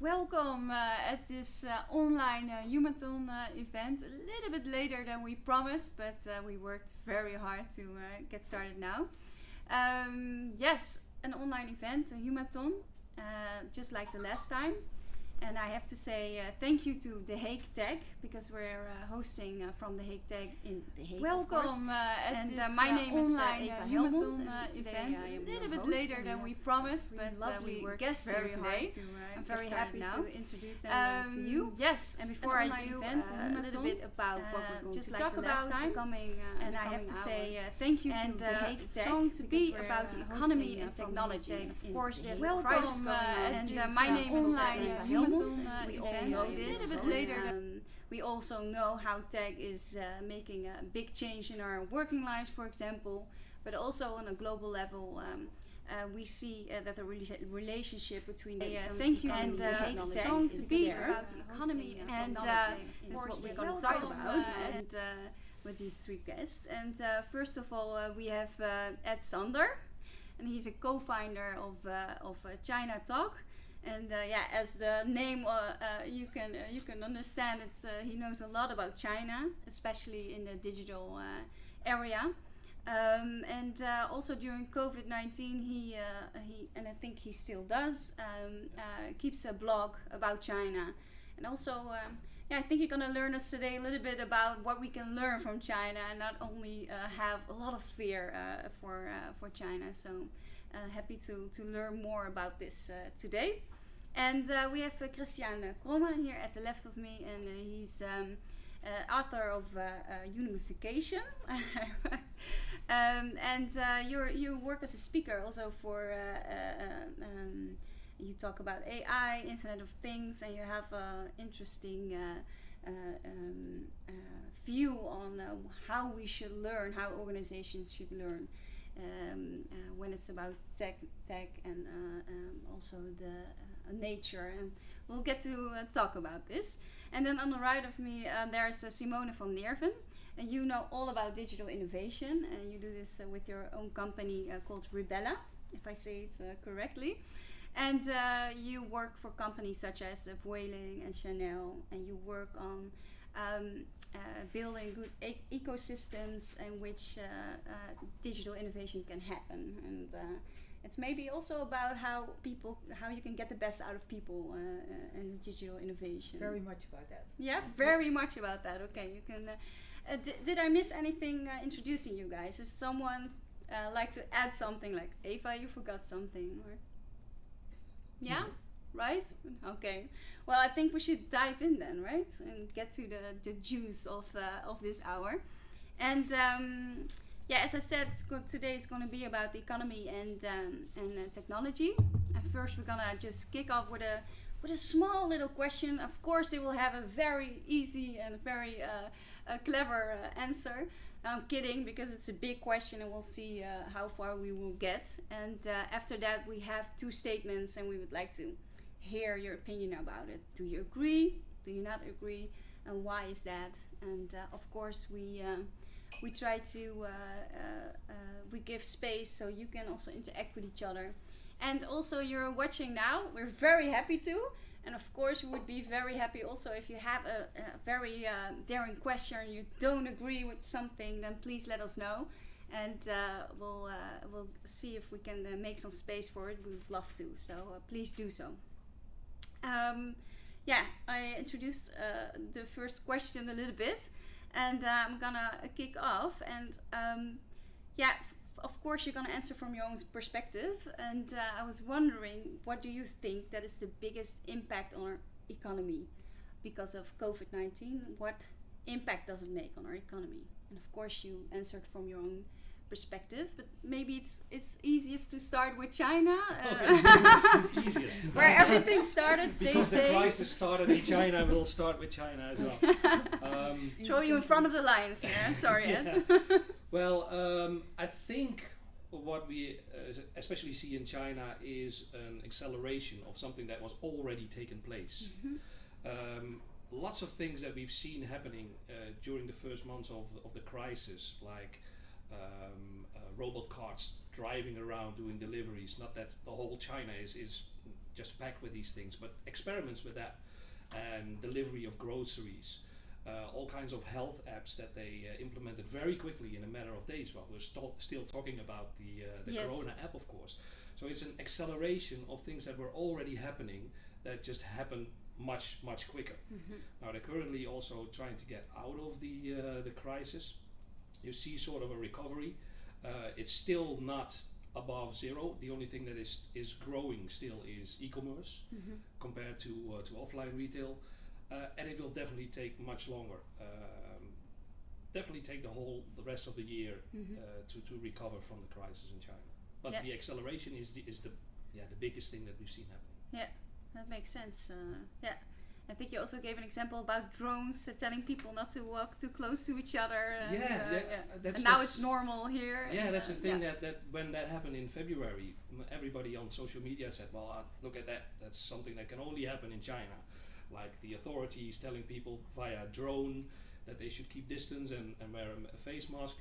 Welcome at this online Humathon event. A little bit later than we promised, but we worked very hard to get started now. Yes, an online event, a Humathon, just like the last time. And I have to say thank you to The Hague Tech, because we're hosting from The Hague Tech in The Hague. Welcome at this my name is Eva Helmond. Event a little bit later than we promised, but we worked very today. I'm very happy to introduce them to you. Yes, and before I do a little bit about what we're going to talk about coming, and I have to say thank you to The Hague Tech. It's going to be about the economy and technology. Of course, there's a crisis going on. And my name is Eva Helmond. We all know this. A little bit later. We also know how tech is making a big change in our working lives, for example, but also on a global level. We see that the relationship between thank you and it's going to be about the economy and technology. This is what we're going to talk about and with these three guests. And first of all, we have Ed Sander, and he's a co-founder of China Talk. And as the name you can understand, it's he knows a lot about China, especially in the digital area. And also during COVID-19, he and I think he still does keeps a blog about China. And also, I think you're gonna learn us today a little bit about what we can learn from China, and not only have a lot of fear for China. So. Happy to learn more about this today. And we have Christian Kromme here at the left of me, and he's author of Unification. And you work as a speaker also for, you talk about AI, Internet of Things, and you have an interesting view on how we should learn, how organizations should learn. When it's about tech and also the nature, and we'll get to talk about this. And then on the right of me there's Simone from Neerven, and you know all about digital innovation, and you do this with your own company called Rebella, if I say it correctly. And you work for companies such as Vueling and Chanel, and you work on building good ecosystems in which digital innovation can happen, and it's maybe also about how you can get the best out of people in digital innovation. Very much about that. Yeah, very much about that. Okay, you can. Did I miss anything introducing you guys? Does someone like to add something? Like Eva, you forgot something, or yeah. Right? Okay. Well, I think we should dive in then, right? And get to the juice of this hour. And as I said, today it's going to be about the economy and technology. And first, we're gonna just kick off with a small little question. Of course, it will have a very easy and very clever answer. I'm kidding, because it's a big question, and we'll see how far we will get. And after that, we have two statements, and we would like to hear your opinion about it. Do you agree? Do you not agree? And why is that? And of course, we try to we give space so you can also interact with each other. And also, you're watching now. We're very happy to. And of course, we would be very happy also if you have a very daring question, you don't agree with something, then please let us know. And we'll see if we can make some space for it. We would love to. So please do so. I introduced the first question a little bit, and I'm gonna kick off. And of course, you're gonna answer from your own perspective. And I was wondering, what do you think that is the biggest impact on our economy because of COVID-19? What impact does it make on our economy? And of course, you answered from your own perspective, but maybe it's easiest to start with China, easiest where everything started. Because they say the crisis started in China, we'll start with China as well. Throw you in front of the lions here. Sorry, Ed. Well, I think what we especially see in China is an acceleration of something that was already taken place. Mm-hmm. Lots of things that we've seen happening during the first months of the crisis, like robot carts driving around doing deliveries. Not that the whole China is just packed with these things, but experiments with that and delivery of groceries, all kinds of health apps that they implemented very quickly in a matter of days. Well, we're still talking about the Corona app, of course. So it's an acceleration of things that were already happening that just happened much quicker. Now they're currently also trying to get out of the crisis. You see sort of a recovery. It's still not above zero. The only thing that is growing still is e-commerce compared to offline retail, and it will definitely take much longer. Definitely take the rest of the year to recover from the crisis in China. But the acceleration is the biggest thing that we've seen happening. Yeah, that makes sense. I think you also gave an example about drones telling people not to walk too close to each other. And now it's normal here. Yeah, that's the thing that when that happened in February, everybody on social media said, well, look at that. That's something that can only happen in China. Like the authorities telling people via drone that they should keep distance and wear a face mask.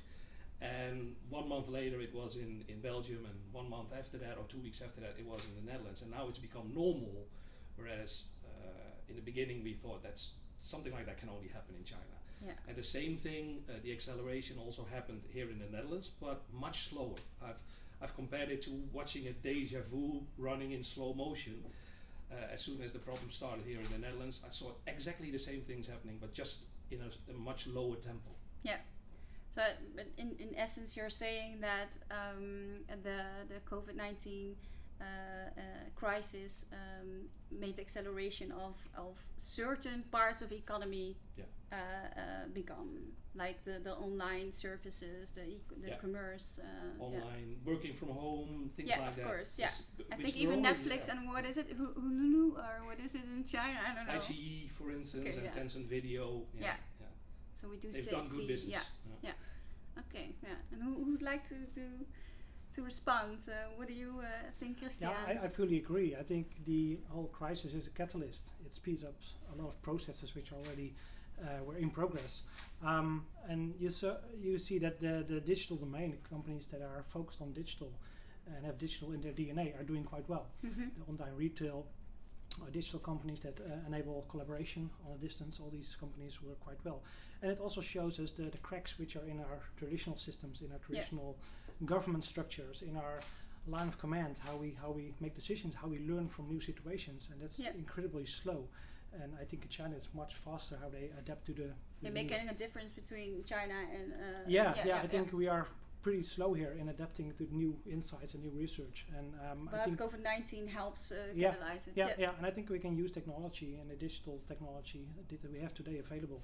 And 1 month later it was in Belgium, and 1 month after that, or 2 weeks after that, it was in the Netherlands. And now it's become normal, whereas in the beginning we thought that's something like that can only happen in China. Yeah. And the same thing, the acceleration also happened here in the Netherlands, but much slower. I've compared it to watching a deja vu running in slow motion. As soon as the problem started here in the Netherlands, I saw exactly the same things happening, but just in a much lower tempo. Yeah. So, but in essence, you're saying that the COVID-19 crisis made acceleration of certain parts of economy become, like the online services, the commerce, online working from home, things like that. Yeah, of course. Yeah, I think even Netflix and what is it, Hulu, or what is it in China? I don't know. ICE, for instance, and Tencent Video. Yeah. So we do They've done good business. Yeah. Okay. Yeah. And who would like to respond? What do you think, Christian? Yeah, I fully agree. I think the whole crisis is a catalyst. It speeds up a lot of processes which already were in progress. And you see that the digital domain, companies that are focused on digital and have digital in their DNA, are doing quite well. The online retail, digital companies that enable collaboration on a distance, all these companies work quite well. And it also shows us the cracks which are in our traditional systems, in our traditional government structures, in our line of command, how we make decisions, how we learn from new situations, and that's incredibly slow. And I think in China it's much faster how they adapt to the They're making a difference between China and I think we are pretty slow here in adapting to new insights and new research. And but I think COVID-19 helps catalyze it. And I think we can use technology and the digital technology that we have today available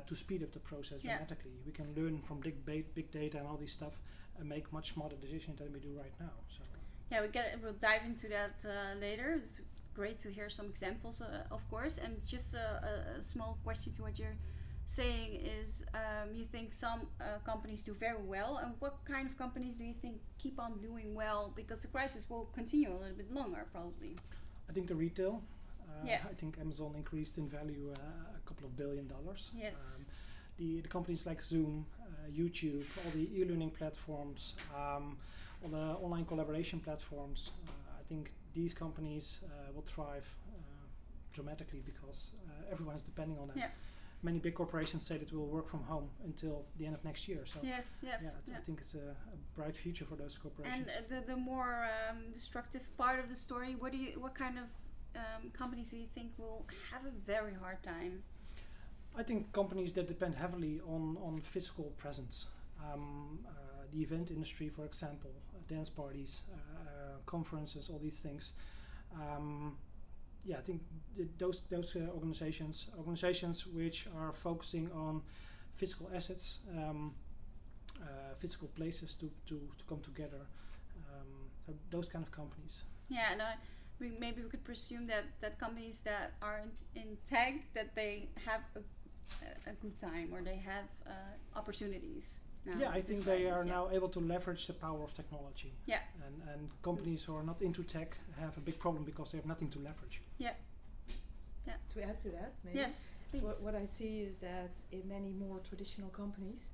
to speed up the process dramatically. We can learn from big data and all this stuff and make much smarter decisions than we do right now. So we'll dive into that later. It's great to hear some examples, of course. And just a small question to what you're saying is, you think some companies do very well, and what kind of companies do you think keep on doing well, because the crisis will continue a little bit longer probably? I think the retail. I think Amazon increased in value a couple of $1 billion. Yes. The companies like Zoom, YouTube, all the e-learning platforms, all the online collaboration platforms, I think these companies will thrive dramatically because everyone is depending on them. Yeah. Many big corporations say that we'll work from home until the end of next year. So I think it's a bright future for those corporations. And the more destructive part of the story, what kind of companies do you think will have a very hard time? I think companies that depend heavily on physical presence. The event industry, for example, dance parties, conferences, all these things. I think those organizations which are focusing on physical assets, physical places to come together. So those kind of companies. Yeah, and maybe we could presume that companies that are in tech, that they have a good time, or they have opportunities. Yeah, I think they are now able to leverage the power of technology. Yeah. And companies who are not into tech have a big problem because they have nothing to leverage. Yeah. To add to that, maybe. Yes. So what I see is that in many more traditional companies,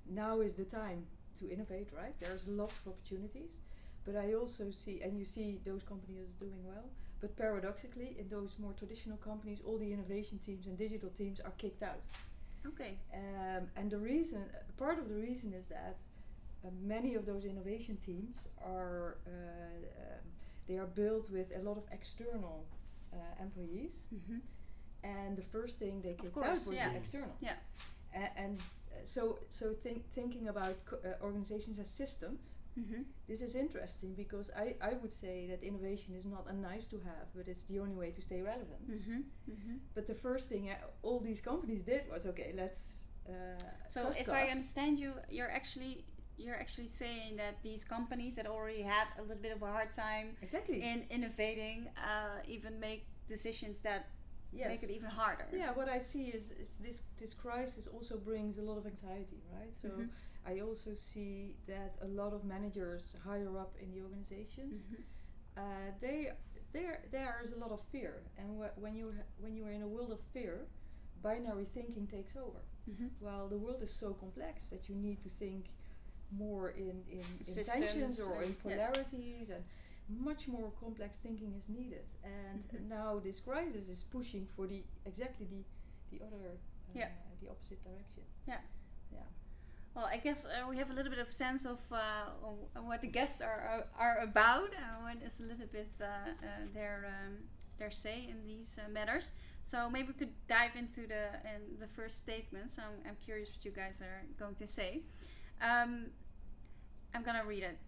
now is the time to innovate, right? There's lots of opportunities, But I also see, and you see those companies doing well, but paradoxically, in those more traditional companies, all the innovation teams and digital teams are kicked out. Okay. And the reason, part of the reason is that many of those innovation teams are they are built with a lot of external employees, and the first thing they kicked out was the external. Yeah. Thinking about organizations as systems, this is interesting because I would say that innovation is not a nice to have, but it's the only way to stay relevant. But the first thing all these companies did was, okay, let's so if I understand you, you're actually saying that these companies that already have a little bit of a hard time in innovating even make decisions that make it even harder. Yeah, what I see is this crisis also brings a lot of anxiety, right? So I also see that a lot of managers higher up in the organizations, there is a lot of fear, and when you are in a world of fear, binary thinking takes over. Well, the world is so complex that you need to think more in tensions or in polarities, and much more complex thinking is needed. And now this crisis is pushing for the other the opposite direction. Well, I guess we have a little bit of sense of what the guests are about, what is a little bit their say in these matters. So maybe we could dive into the first statements. I'm curious what you guys are going to say. I'm gonna read it.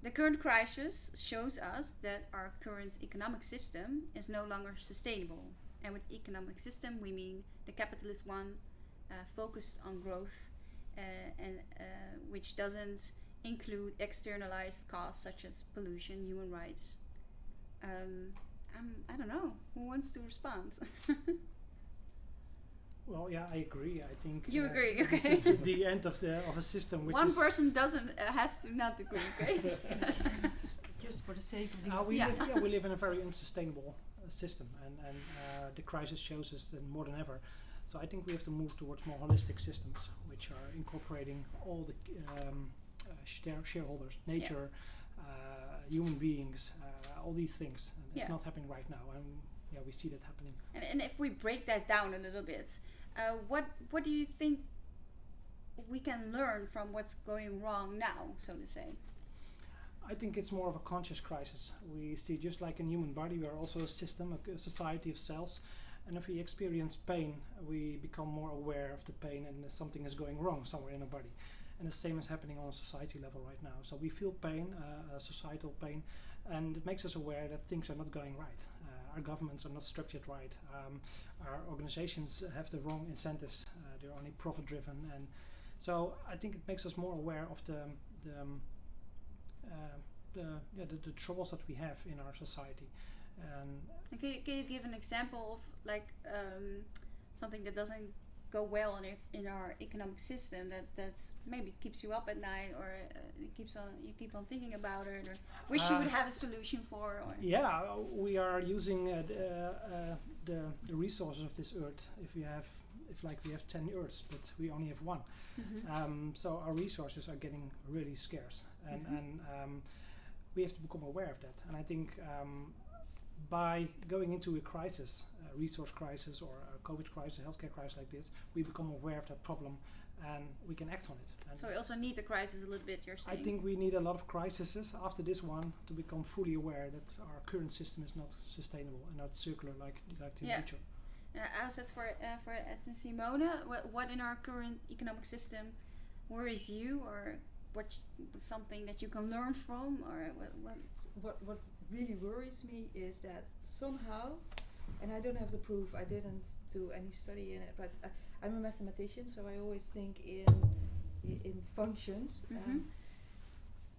The current crisis shows us that our current economic system is no longer sustainable. And with economic system, we mean the capitalist one, focused on growth, and which doesn't include externalized costs such as pollution, human rights. I don't know. Who wants to respond? Well, yeah, I agree. I think you agree. Okay. This is the end of a system. Which one person has to not agree. Okay. just for the sake of the we live in a very unsustainable system, and the crisis shows us that more than ever. So I think we have to move towards more holistic systems, which are incorporating all the shareholders, nature, human beings, all these things. And it's not happening right now, and we see that happening. And if we break that down a little bit, what do you think we can learn from what's going wrong now, so to say? I think it's more of a conscious crisis. We see, just like in human body, we are also a system, a society of cells. And if we experience pain, we become more aware of the pain, and something is going wrong somewhere in our body. And the same is happening on a society level right now. So we feel pain, societal pain, and it makes us aware that things are not going right. Our governments are not structured right. Our organizations have the wrong incentives. They're only profit driven, and so I think it makes us more aware of the troubles that we have in our society. And can you give an example of like something that doesn't go well in our economic system that maybe keeps you up at night, or you keep on thinking about it, or wish you would have a solution for? Or we are using the resources of this earth. If we have 10 earths, but we only have one, so our resources are getting really scarce, and we have to become aware of that. And I think by going into a crisis, a resource crisis or a COVID crisis, a healthcare crisis like this, we become aware of that problem and we can act on it. And so we also need the crisis a little bit, you're saying? I think we need a lot of crises after this one to become fully aware that our current system is not sustainable and not circular like the future. How's that for Simone? What in our current economic system worries you, or what's something that you can learn from, or what really worries me is that somehow, and I don't have the proof, I didn't do any study in it, but I'm a mathematician, so I always think in functions.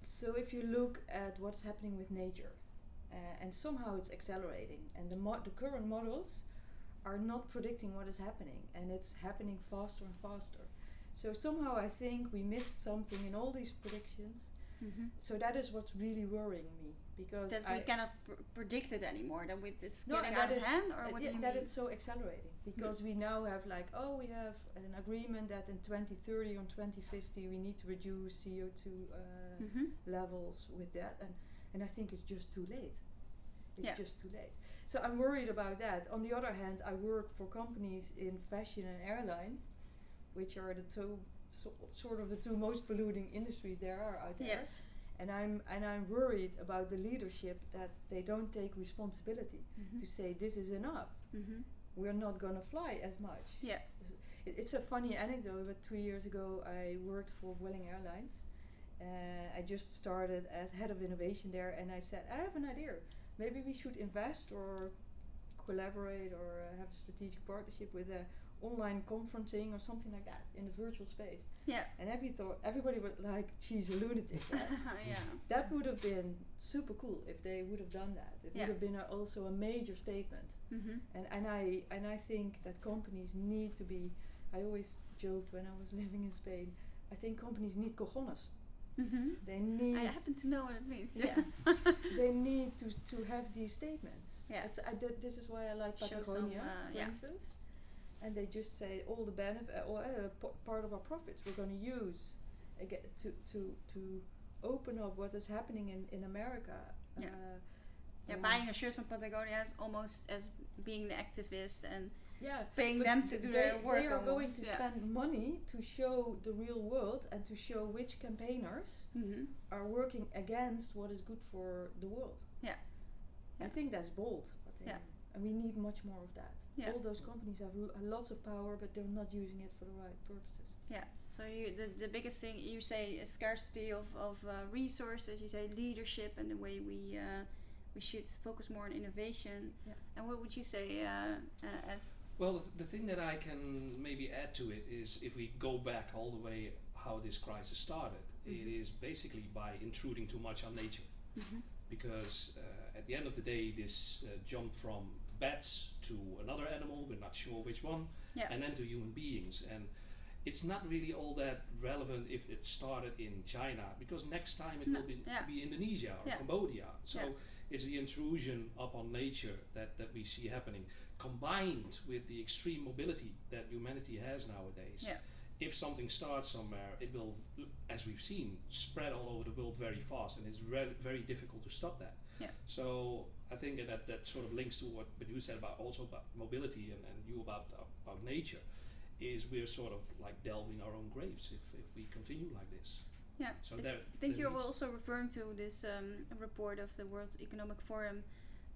So if you look at what's happening with nature, and somehow it's accelerating, and the current models are not predicting what is happening, and it's happening faster and faster. So somehow I think we missed something in all these predictions. So that is what's really worrying me. because that we cannot predict it anymore. That it's getting that out of it's- hand, or what do you that mean? it's so accelerating because we now have like, we have an agreement that in 2030 or 2050 we need to reduce CO2 levels with that, and I think it's just too late. It's just too late. So I'm worried about that. On the other hand, I work for companies in fashion and airline, which are the two sort of the two most polluting industries there are out there. Yes. And I'm worried about the leadership that they don't take responsibility to say this is enough. We're not gonna fly as much. Yeah. It's a funny anecdote, but 2 years ago I worked for Vueling Airlines. I just started as head of innovation there, and I said, I have an idea. Maybe we should invest or collaborate or have a strategic partnership with a online conferencing or something like that in the virtual space. Yeah. And everybody would like, she's a lunatic. Right? Yeah. That would have been super cool if they would have done that. It would have been also a major statement. And I think that companies need to be. I always joked when I was living in Spain. I think companies need cojones. They need. I happen to know what it means. Yeah. They need to have these statements. Yeah. This is why I like Show Patagonia, some, for instance. And they just say all the benefit, part of our profits we're going to use again to open up what is happening in America. Buying a shirt from Patagonia is almost as being an activist and paying but them to do their work. They are going almost. to spend money to show the real world and to show which campaigners are working against what is good for the world. I think that's bold. And we need much more of that. All those companies have lots of power, but they're not using it for the right purposes. Yeah. So the biggest thing you say is scarcity of resources. You say leadership and the way we should focus more on innovation. And what would you say, Ed? Well, the thing that I can maybe add to it is if we go back all the way how this crisis started, it is basically by intruding too much on nature. Because at the end of the day, this jumped from bats to another animal, we're not sure which one, and then to human beings. And it's not really all that relevant if it started in China, because next time it will be Indonesia or Cambodia. So it's the intrusion upon nature that we see happening, combined with the extreme mobility that humanity has nowadays. If something starts somewhere, it will, as we've seen, spread all over the world very fast, and it's very difficult to stop that. So I think that sort of links to what you said about mobility and you about nature, is we're sort of like delving our own graves if we continue like this. Yeah, So I think you're also referring to this report of the World Economic Forum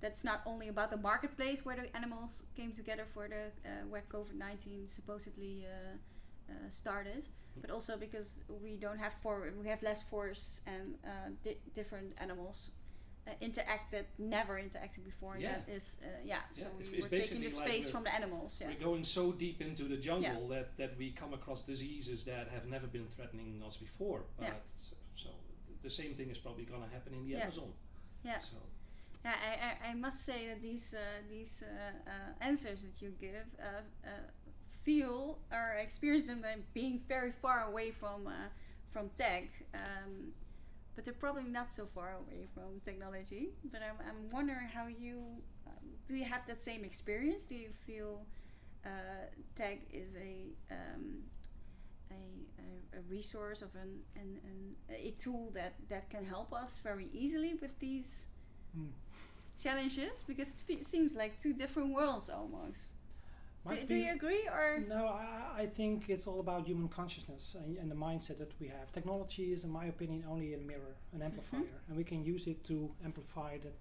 that's not only about the marketplace where the animals came together for the where COVID-19 supposedly started, but also because we don't have we have less forests and different animals interact that never interacted before. And that is so we're taking the space from the animals. We're going so deep into the jungle that we come across diseases that have never been threatening us before. But so the same thing is probably going to happen in the Amazon. So. I must say that these answers that you give feel or experience them being very far away from tech, but they're probably not so far away from technology. But I'm wondering how you do you have that same experience? Do you feel tech is a resource of a tool that can help us very easily with these challenges, because it seems like two different worlds almost. Do you agree, or? No, I think it's all about human consciousness and the mindset that we have. Technology is, in my opinion, only a mirror, an amplifier, and we can use it to amplify that.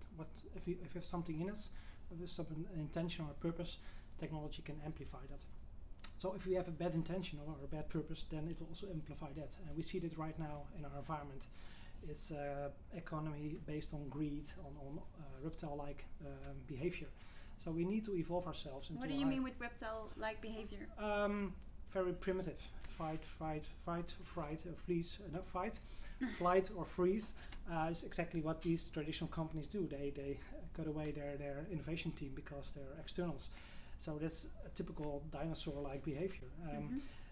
If we have something in us, with some intention or purpose, technology can amplify that. So if we have a bad intention or a bad purpose, then it will also amplify that. And we see that right now in our environment. It's economy based on greed, on reptile-like behavior. So we need to evolve ourselves. What do you mean with reptile-like behavior? Very primitive. Fight, flight or freeze is exactly what these traditional companies do. They cut away their innovation team because they're externals. So that's a typical dinosaur-like behavior.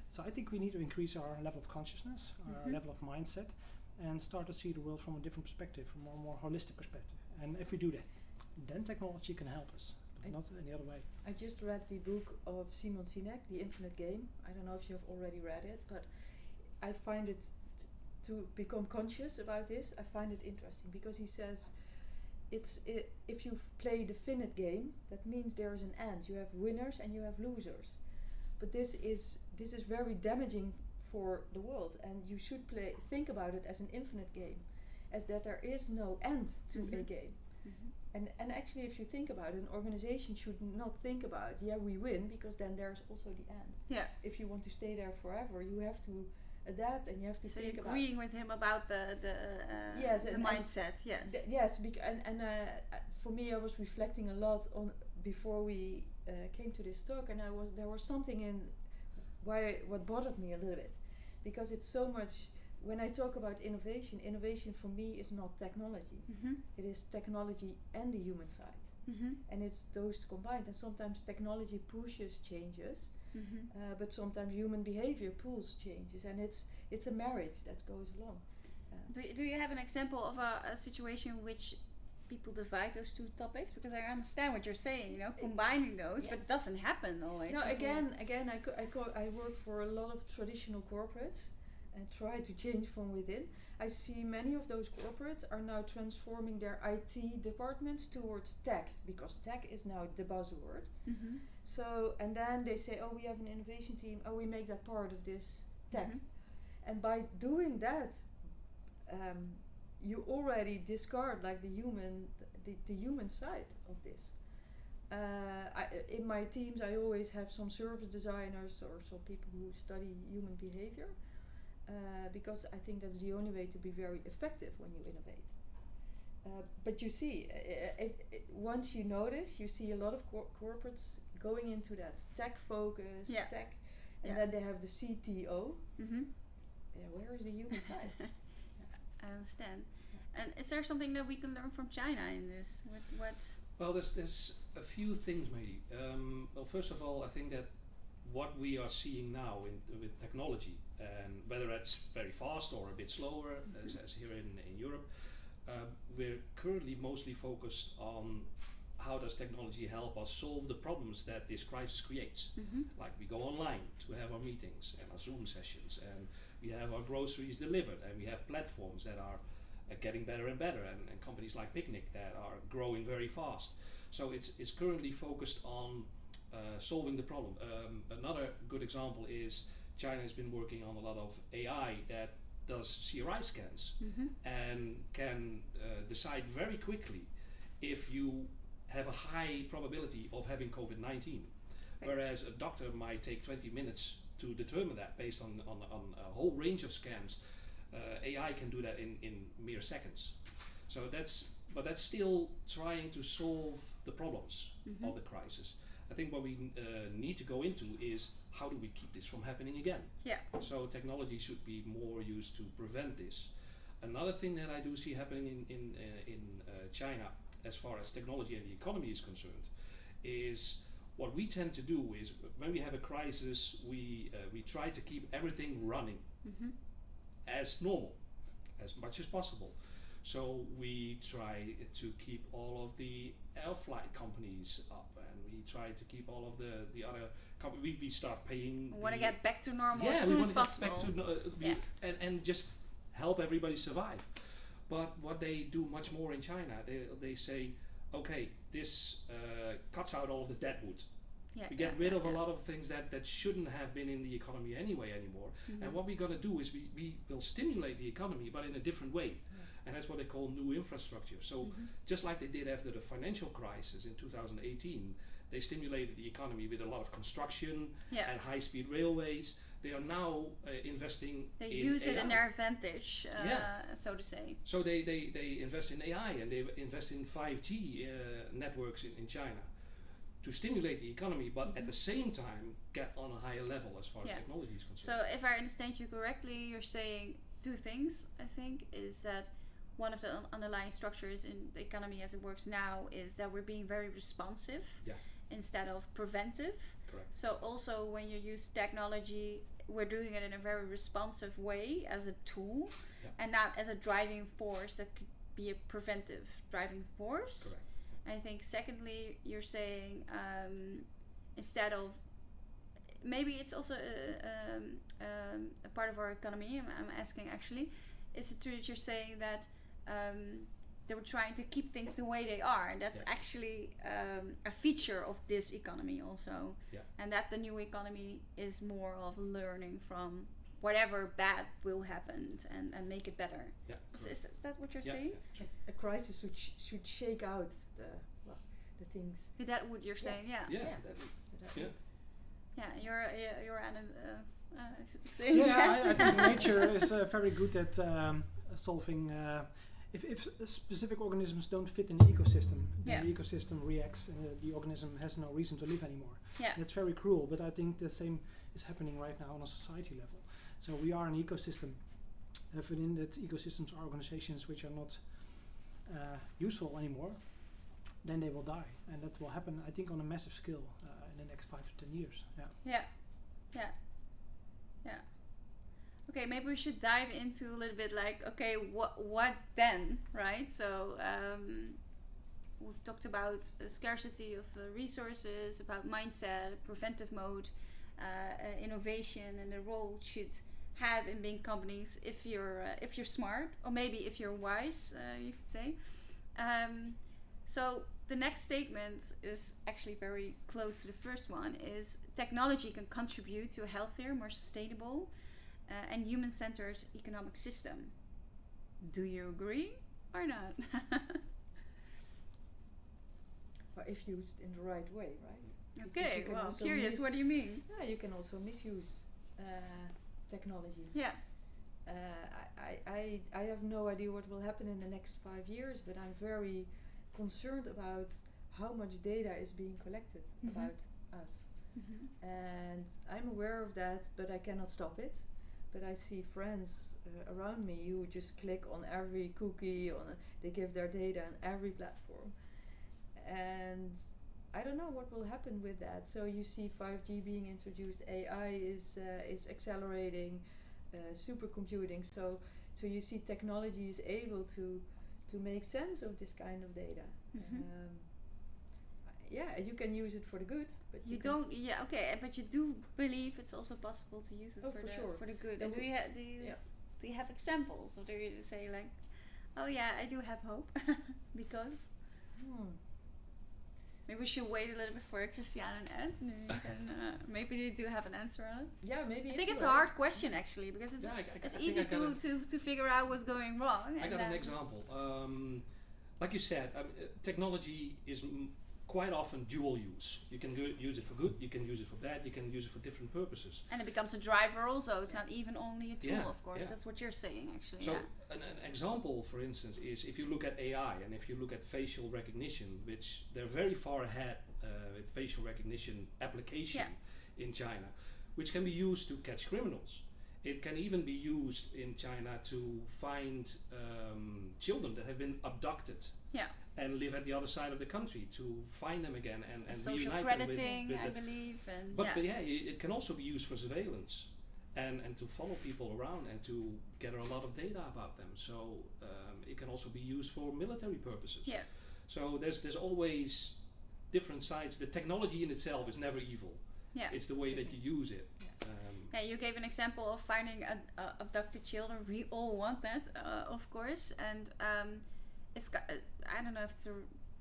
So I think we need to increase our level of consciousness, our level of mindset. and start to see the world from a different perspective, from a more holistic perspective. And if we do that, then technology can help us, but not any other way. I just read the book of Simon Sinek, The Infinite Game. I don't know if you have already read it, but I find it to become conscious about this. I find it interesting because he says if you play the finite game, that means there is an end. You have winners and you have losers. But this is very damaging for the world, and you should think about it as an infinite game, as that there is no end to a game. And actually, if you think about it, an organization should not think about, we win, because then there's also the end. Yeah. If you want to stay there forever, you have to adapt, and you have to think about. So agreeing with him about the mindset. Yes. For me, I was reflecting a lot on before we came to this talk, and there was something in what bothered me a little bit, because it's so much. When I talk about innovation for me is not technology. It is technology and the human side, and it's those combined. And sometimes technology pushes changes, but sometimes human behavior pulls changes, and it's a marriage that goes along. Do you have an example of a situation in which people divide those two topics? Because I understand what you're saying, combining those, but it doesn't happen always. No, again, I work for a lot of traditional corporates and try to change from within. I see many of those corporates are now transforming their IT departments towards tech, because tech is now the buzzword. So, and then they say, we have an innovation team, we make that part of this tech. And by doing that, you already discard like the human side of this. In my teams, I always have some service designers or some people who study human behavior, because I think that's the only way to be very effective when you innovate. But you see, once you notice, you see a lot of corporates going into that tech focus, tech, and then they have the CTO. Where is the human side? I understand. And is there something that we can learn from China in this? What? Well, there's a few things maybe. Well, first of all, I think that what we are seeing now with technology, and whether that's very fast or a bit slower, as here in Europe, we're currently mostly focused on how does technology help us solve the problems that this crisis creates. Like we go online to have our meetings and our Zoom sessions, and we have our groceries delivered, and we have platforms that are getting better and better, and companies like Picnic that are growing very fast. So it's currently focused on solving the problem. Another good example is China has been working on a lot of AI that does CRI scans and can decide very quickly if you have a high probability of having COVID-19, whereas a doctor might take 20 minutes to determine that based on a whole range of scans. AI can do that in mere seconds. So that's still trying to solve the problems of the crisis. I think what we need to go into is how do we keep this from happening again? So technology should be more used to prevent this. Another thing that I do see happening in China, as far as technology and the economy is concerned, is what we tend to do is when we have a crisis, we try to keep everything running as normal, as much as possible. So we try to keep all of the air flight companies up, and we try to keep all of the other companies. We start paying. We want to get back to normal as soon as possible. And just help everybody survive. But what they do much more in China, they say, okay, this cuts out all of the dead wood. We get rid of a lot of things that shouldn't have been in the economy anymore. And what we're going to do is we will stimulate the economy, but in a different way. And that's what they call new infrastructure. So just like they did after the financial crisis in 2018, they stimulated the economy with a lot of construction and high-speed railways. They are now investing they in use AI. it in their advantage, so to say. So they invest in AI, and they invest in 5G networks in China to stimulate the economy, but at the same time get on a higher level as far as technology is concerned. So if I understand you correctly, you're saying two things, I think, is that one of the underlying structures in the economy as it works now is that we're being very responsive instead of preventive. Correct. So also when you use technology, we're doing it in a very responsive way as a tool, Yeah. and not as a driving force that could be a preventive driving force. Correct. And I think secondly, you're saying instead of, maybe it's also a part of our economy. I'm asking actually, is it true that you're saying that they were trying to keep things the way they are, and that's Yeah. actually a feature of this economy also, Yeah. and that the new economy is more of learning from whatever bad will happen and make it better. Yeah. Is that what you're Yeah, saying? yeah, sure. A crisis should shake out the things. Is that what you're saying? Yeah. Yeah. Yeah. that- that- Yeah. You're saying Yeah, yes. I think nature is very good at solving. If specific organisms don't fit in the ecosystem, then Yeah. the ecosystem reacts, and the organism has no reason to live anymore. Yeah. That's very cruel, but I think the same is happening right now on a society level. So we are an ecosystem, and if within that ecosystems are organizations which are not useful anymore, then they will die, and that will happen, I think, on a massive scale in the next 5 to 10 years. Yeah. Yeah. Okay, maybe we should dive into a little bit like, okay, what then, right? So we've talked about scarcity of resources, about mindset, preventive mode, innovation, and the role it should have in being companies if you're smart, or maybe if you're wise, you could say. So the next statement is actually very close to the first one, is technology can contribute to a healthier, more sustainable and human-centered economic system. Do you agree or not? Or if used in the right way, right? Okay, you can well, also curious, what do you mean? Yeah, you can also misuse technology. Yeah. I have no idea what will happen in the next 5 years, but I'm very concerned about how much data is being collected about us. And I'm aware of that, but I cannot stop it. But I see friends around me who just click on every cookie, they give their data on every platform. And I don't know what will happen with that. So you see 5G being introduced, AI is accelerating, supercomputing. So you see technology is able to make sense of this kind of data. Yeah, you can use it for the good, but you don't. Yeah, okay, but you do believe it's also possible to use it for the good. And do you have examples, or do you say like, oh yeah, I do have hope because maybe we should wait a little bit for Christiane and Ed, and then you can maybe you do have an answer on it. Yeah, maybe. I think it's a hard question actually, because it's easy to figure out what's going wrong. I got an example. Like you said, technology is quite often dual use. You can use it for good, you can use it for bad, you can use it for different purposes. And it becomes a driver also, it's not even only a tool, of course. Yeah. That's what you're saying actually. So an example, for instance, is if you look at AI and if you look at facial recognition, which they're very far ahead with facial recognition application in China, which can be used to catch criminals. It can even be used in China to find children that have been abducted and live at the other side of the country, to find them again and social reunite crediting, them with I believe. And but it can also be used for surveillance and to follow people around and to gather a lot of data about them. So it can also be used for military purposes. Yeah. So there's always different sides. The technology in itself is never evil. Yeah. It's the way that you use it. Yeah, you gave an example of finding abducted children. We all want that, of course. And it's I don't know if it's the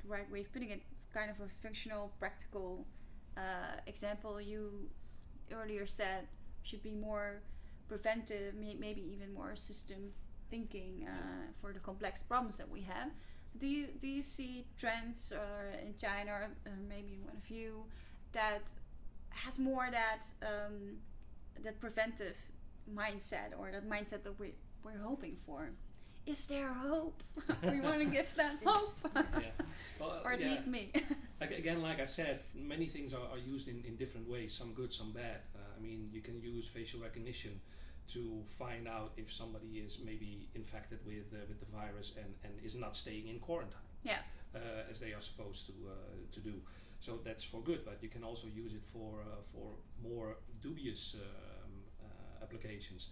right way of putting it. It's kind of a functional, practical example. You earlier said should be more preventive, maybe even more system thinking for the complex problems that we have. Do you see trends in China, or maybe one of you, that has more that preventive mindset, or that mindset that we're hoping for? Is there hope? We want to give that hope. Well, or at least me. Again, like I said, many things are used in different ways, some good, some bad. I mean, you can use facial recognition to find out if somebody is maybe infected with the virus and is not staying in quarantine, as they are supposed to do. So that's for good, but you can also use it for more dubious applications.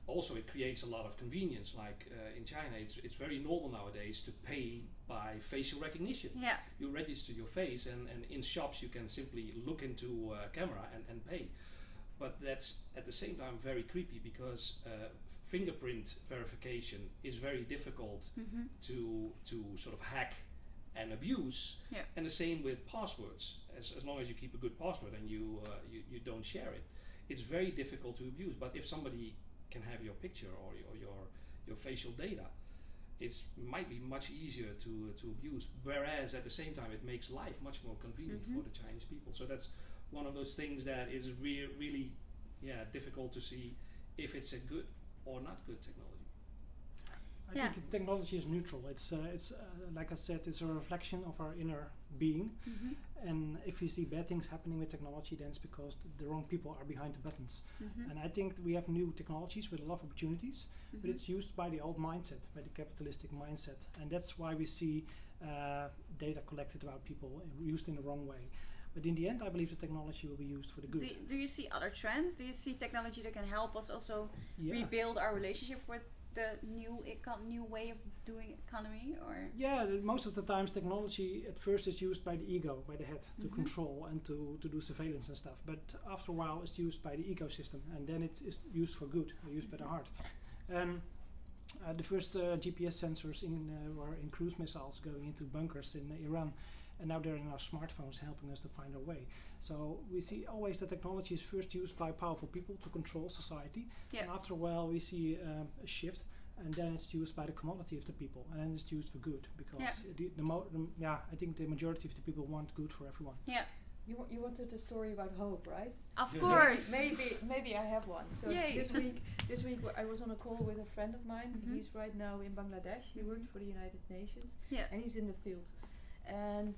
Also, it creates a lot of convenience. Like in China, it's very normal nowadays to pay by facial recognition. Yeah. You register your face, and in shops you can simply look into a camera and pay. But that's at the same time very creepy, because fingerprint verification is very difficult to sort of hack and abuse. Yeah. And the same with passwords. As long as you keep a good password and you don't share it, it's very difficult to abuse. But if somebody can have your picture or your facial data, it might be much easier to abuse. Whereas at the same time, it makes life much more convenient for the Chinese people. So that's one of those things that is really difficult to see if it's a good or not good technology. I think technology is neutral. It's like I said, it's a reflection of our inner being. And if you see bad things happening with technology, then it's because the wrong people are behind the buttons. And I think we have new technologies with a lot of opportunities, but it's used by the old mindset, by the capitalistic mindset. And that's why we see data collected about people used in the wrong way. But in the end, I believe the technology will be used for the good. Do you see other trends? Do you see technology that can help us also rebuild our relationship with the new way of doing economy? Or Most of the times technology at first is used by the ego, by the head, to control and to do surveillance and stuff. But after a while it's used by the ecosystem, and then it is used for good, used by the heart. The first GPS sensors were in cruise missiles going into bunkers in Iran, and now they're in our smartphones helping us to find our way. So we see always that technology is first used by powerful people to control society, and after a while we see a shift, and then it's used by the commodity of the people, and then it's used for good, because I think the majority of the people want good for everyone. Yeah. You wanted a story about hope, right? Of course. Maybe I have one. So this week I was on a call with a friend of mine. He's right now in Bangladesh. He worked for the United Nations, and he's in the field. And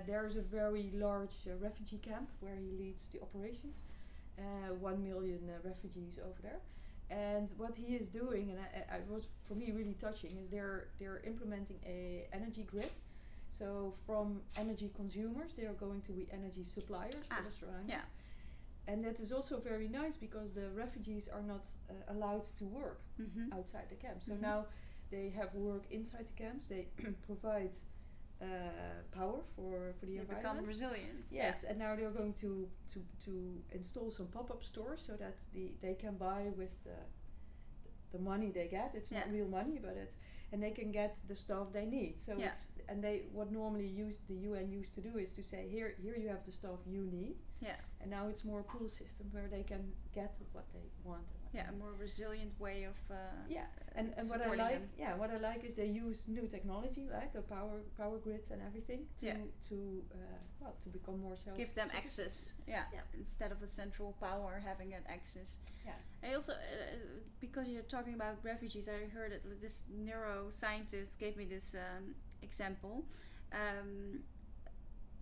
there's a very large refugee camp where he leads the operations. 1 million refugees over there. And what he is doing, and I was for me really touching, is they're implementing a energy grid. So from energy consumers, they are going to be energy suppliers for the surroundings. Yeah. And that is also very nice, because the refugees are not allowed to work outside the camp. So now they have work inside the camps. They provide power for the environment. Become resilient. Yes, and now they're going to install some pop-up stores so that they can buy with the money they get. It's not real money, but and they can get the stuff they need. So what normally the UN used to do is to say, here you have the stuff you need. Yeah. And now it's more a pool system where they can get what they want. A more resilient way of and what I like what I like is they use new technology, like the power grids and everything to become more self. Give them access. Instead of a central power having that access. I also because you're talking about refugees, I heard that this neuroscientist gave me this example.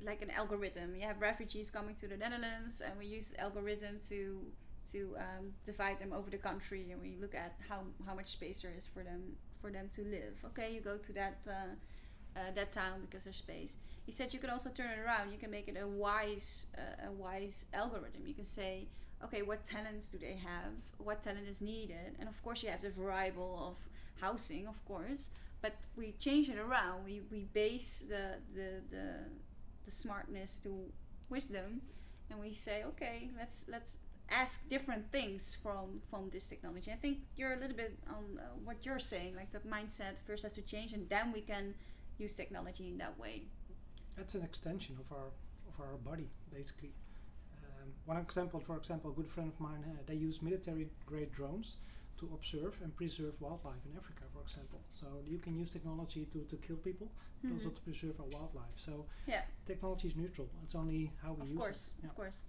Like an algorithm. You have refugees coming to the Netherlands, and we use algorithm to divide them over the country, and we look at how much space there is for them to live. Okay, you go to that town because there's space. He said you can also turn it around. You can make it a wise algorithm. You can say, okay, what talents do they have? What talent is needed? And of course you have the variable of housing, of course, but we change it around. We base the smartness to wisdom, and we say, okay, let's ask different things from this technology. I think you're a little bit on what you're saying, like that mindset first has to change, and then we can use technology in that way. That's an extension of our body, basically. One example, for example, a good friend of mine, they use military-grade drones to observe and preserve wildlife in Africa, for example. So you can use technology to kill people, but also to preserve our wildlife. So technology is neutral. It's only how we use it. Of course.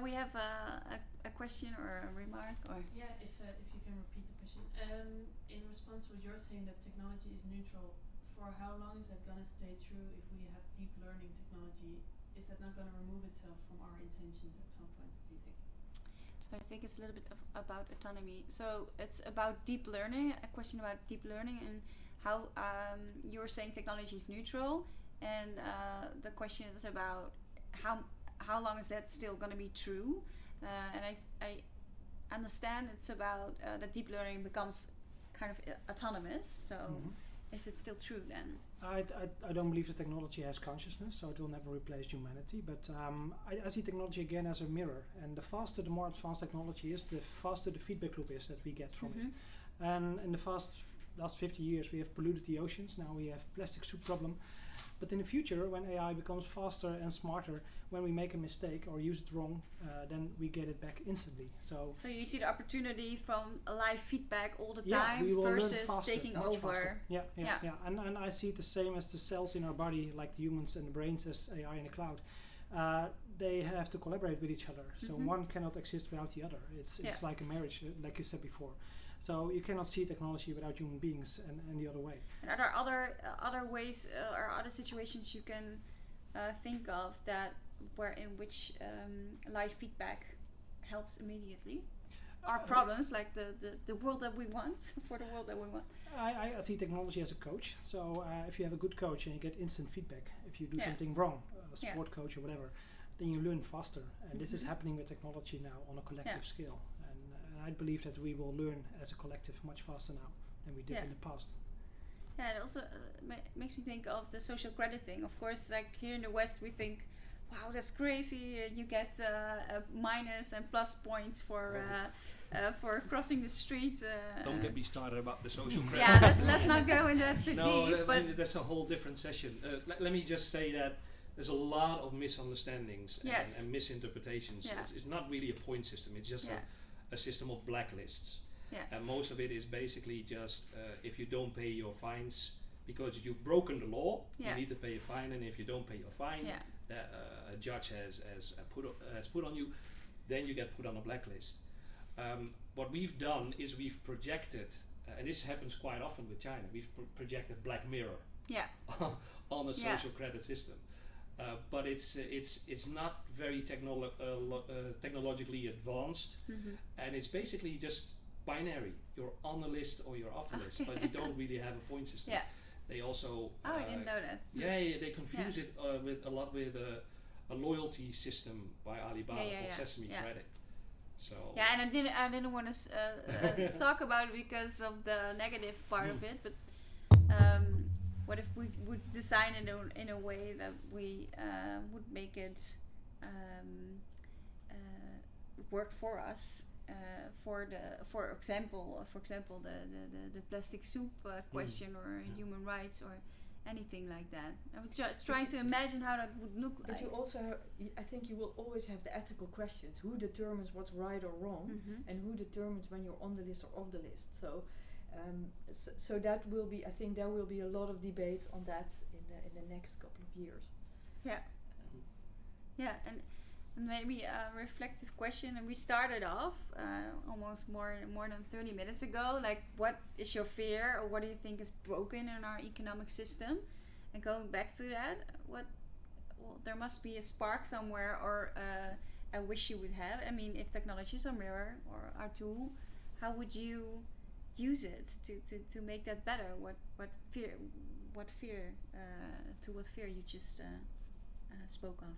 We have a question or a remark, or if you can repeat the question. In response to what you're saying, that technology is neutral, for how long is that going to stay true if we have deep learning technology? Is that not going to remove itself from our intentions at some point, do you think? I think it's a little bit about autonomy. So it's about deep learning, a question about deep learning, and how you were saying technology is neutral, and the question is about how long is that still going to be true? And understand it's about that deep learning becomes kind of autonomous. So is it still true then? I don't believe that technology has consciousness, so it will never replace humanity. But I see technology again as a mirror, and the more advanced technology is, the faster the feedback loop is that we get from it. And in the last 50 years, we have polluted the oceans. Now we have plastic soup problem. But in the future, when AI becomes faster and smarter, when we make a mistake or use it wrong, then we get it back instantly. So you see the opportunity from a live feedback all the we time will learn versus faster, taking much over. faster. Yeah. And I see it the same as the cells in our body, like the humans and the brains as AI in the cloud. They have to collaborate with each other. So one cannot exist without the other. It's like a marriage, like you said before. So you cannot see technology without human beings, and the other way. And are there other ways or other situations you can think of that in which live feedback helps immediately? Our problems, like the world that we want, for the world that we want. I see technology as a coach. So if you have a good coach and you get instant feedback, if you do something wrong, a sport coach or whatever, then you learn faster. And this is happening with technology now on a collective scale. I believe that we will learn as a collective much faster now than we did in the past. Yeah, it also makes me think of the social crediting. Of course, like here in the West, we think, wow, that's crazy. You get minus and plus points for crossing the street. Don't get me started about the social credit. Yeah, system. let's not go in that too deep. But that's a whole different session. Let me just say that there's a lot of misunderstandings and misinterpretations. Yeah. It's not really a point system. It's just a system of blacklists. Yeah. And most of it is basically just if you don't pay your fines because you've broken the law, you need to pay a fine, and if you don't pay your fine, that a judge has put on you, then you get put on a blacklist. What we've done is we've projected, and this happens quite often with China, we've projected Black Mirror on a social credit system. But it's not very technologically advanced, and it's basically just binary. You're on the list or you're off the list, but you don't really have a point system. They also I didn't know that. they confuse it with a loyalty system by Alibaba called Sesame Credit. So and I didn't want to talk about it because of the negative part of it, but what if we would design it in a way that we would make it work for us? For example, the plastic soup question, or human rights, or anything like that. I was just trying to imagine how that would look like. But you also, I think you will always have the ethical questions. Who determines what's right or wrong, and who determines when you're on the list or off the list? So that will be. I think there will be a lot of debates on that in the next couple of years. And maybe a reflective question. And we started off almost more than 30 minutes ago. Like, what is your fear, or what do you think is broken in our economic system? And going back to that, there must be a spark somewhere, or a wish you would have. I mean, if technology is a mirror or our tool, how would you use it to make that better? What fear you just spoke of?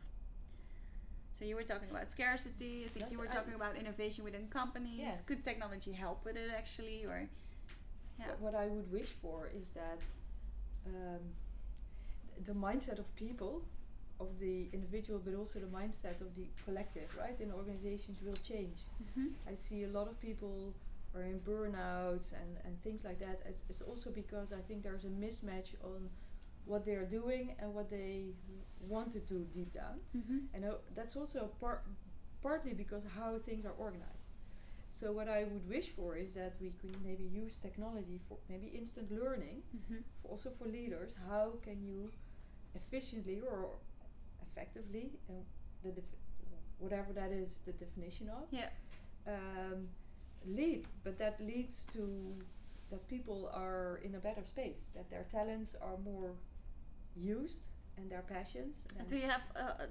So you were talking about scarcity. I think you were talking about innovation within companies. Yes. Could technology help with it actually, or What I would wish for is that the mindset of people, of the individual, but also the mindset of the collective, right, in organizations will change. I see a lot of people are in burnouts and things like that. It's also because I think there's a mismatch on what they're doing and what they want to do deep down. And that's also partly because of how things are organized. So what I would wish for is that we could maybe use technology for maybe instant learning, also for leaders. How can you efficiently or effectively, whatever that is the definition of, lead, but that leads to that people are in a better space, that their talents are more used and their passions. And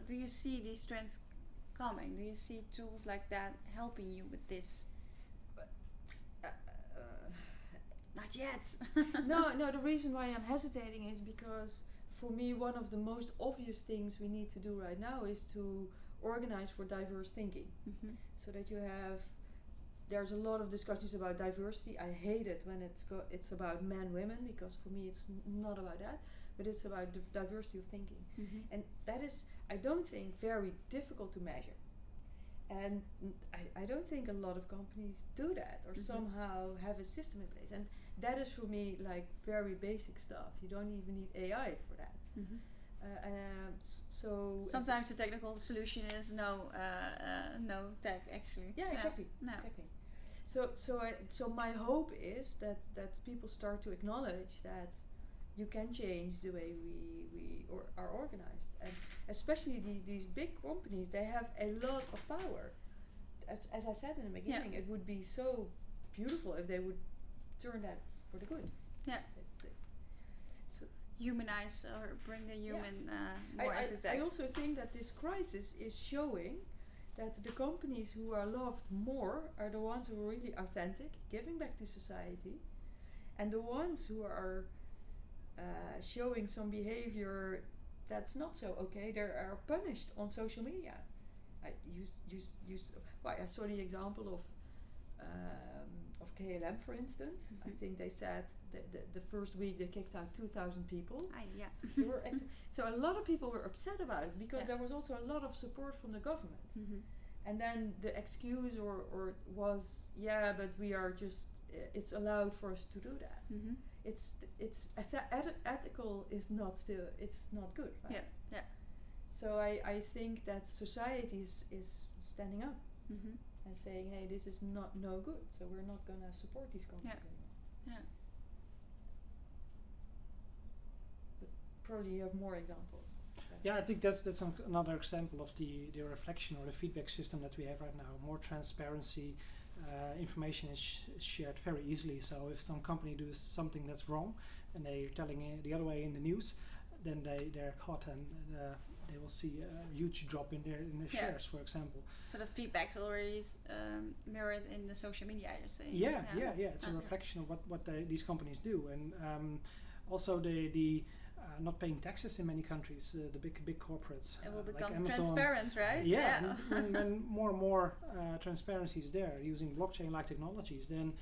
do you see these trends coming? Do you see tools like that helping you with this? Not yet. No, the reason why I'm hesitating is because for me one of the most obvious things we need to do right now is to organize for diverse thinking, so that you have there's a lot of discussions about diversity. I hate it when it's about men, women, because for me it's not about that, but it's about diversity of thinking. And that is, I don't think, very difficult to measure. And I don't think a lot of companies do that or somehow have a system in place. And that is for me like very basic stuff. You don't even need AI for that. So sometimes the technical solution is no tech actually. Yeah, exactly. No. Exactly. So my hope is that people start to acknowledge that you can change the way we are organized, and especially these big companies, they have a lot of power. As I said in the beginning, it would be so beautiful if they would turn that for the good. Yeah. Humanize or bring the human more into tech. I also think that this crisis is showing that the companies who are loved more are the ones who are really authentic, giving back to society, and the ones who are showing some behavior that's not so okay, they are punished on social media. I saw the example of KLM, for instance. I think they said the first week they kicked out 2,000 people. They were so a lot of people were upset about it because there was also a lot of support from the government. And then the excuse or was, but we are just, it's allowed for us to do that. It's ethical is not still, it's not good, right? Yeah. So I think that society is standing up and saying, hey, this is no good, so we're not going to support these companies anymore. Yeah. But probably you have more examples. Yeah, I think that's another example of the reflection or the feedback system that we have right now. More transparency, information is shared very easily. So if some company does something that's wrong and they're telling it the other way in the news, then they're caught and they will see a huge drop in their shares, for example. So that feedback is already mirrored in the social media, you're saying? Yeah. It's a reflection of what these companies do, and also the not paying taxes in many countries, the big corporates. It will like become Amazon. transparent, right? Yeah. when more and more transparency is there, using blockchain-like technologies, then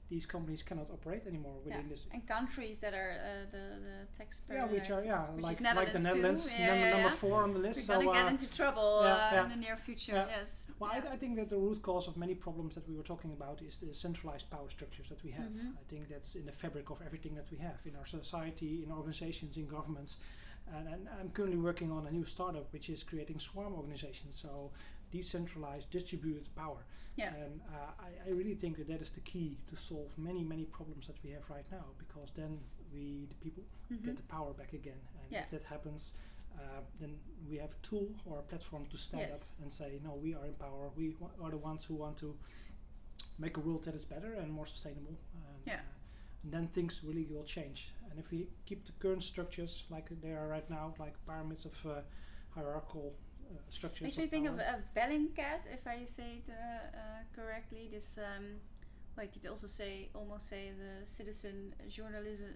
these companies cannot operate anymore within this. And countries that are the tax which is like Netherlands the Netherlands, too. number 4 on the list. We're gonna get into trouble in the near future. Yes. Well, I think that the root cause of many problems that we were talking about is the centralized power structures that we have. I think that's in the fabric of everything that we have in our society, in organizations, in governments. And I'm currently working on a new startup which is creating swarm organizations, so decentralized, distributed power. And I really think that is the key to solve many problems that we have right now, because then the people get the power back again. And if that happens, then we have a tool or a platform to stand up and say, no, we are in power. We are the ones who want to make a world that is better and more sustainable. And then things really will change. And if we keep the current structures like they are right now, like pyramids of hierarchical structures. Makes me think of Bellingcat, if I say it correctly. This, you could also almost say as a citizen journalism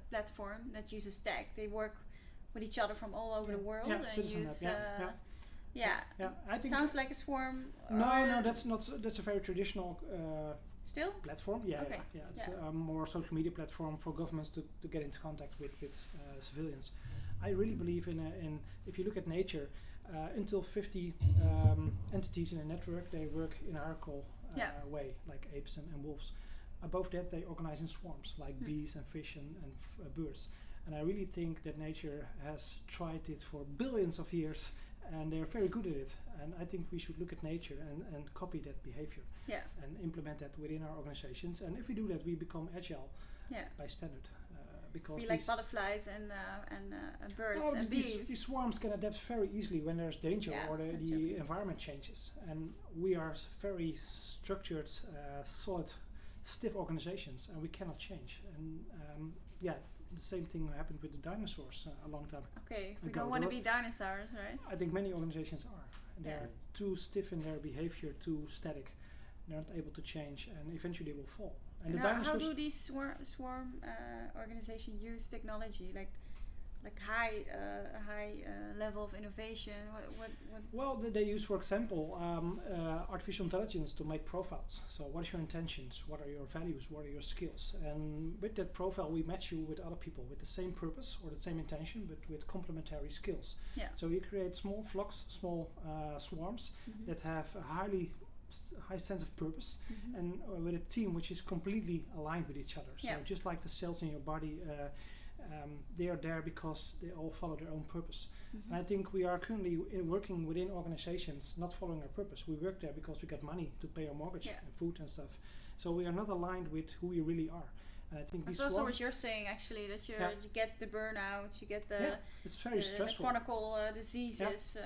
platform that uses tech. They work with each other from all over the world and use. I think sounds like a swarm. No, that's not. That's a very traditional. Still? Platform, it's a more social media platform for governments to get into contact with civilians. I really believe in if you look at nature, until 50 entities in a network, they work in a hierarchical way, like apes and wolves. Above that, they organize in swarms, like bees and fish and birds. And I really think that nature has tried it for billions of years, and they're very good at it. And I think we should look at nature and copy that behavior and implement that within our organizations. And if we do that, we become agile by standard. Because be like butterflies and birds and bees. These swarms can adapt very easily when there's danger or the environment changes. And we are very structured, solid, stiff organizations, and we cannot change. And the same thing happened with the dinosaurs a long time ago. Okay, we don't want to be dinosaurs, right? I think many organizations are. And they are too stiff in their behavior, too static. They're not able to change, and eventually they will fall. And how do these swarm organizations use technology? Like like high level of innovation? What Well, they use, for example, artificial intelligence to make profiles. So, what is your intentions? What are your values? What are your skills? And with that profile, we match you with other people with the same purpose or the same intention, but with complementary skills. Yeah. So you create small flocks, small swarms that have a high sense of purpose, and with a team which is completely aligned with each other. So Yeah. just like the cells in your body. They are there because they all follow their own purpose. And I think we are currently working within organizations not following our purpose. We work there because we get money to pay our mortgage Yeah. and food and stuff. So we are not aligned with who we really are. And I think That's these also swarm- what you're saying, actually, that Yeah. you get the burnout, you get the Yeah, it's very the stressful. chronic diseases.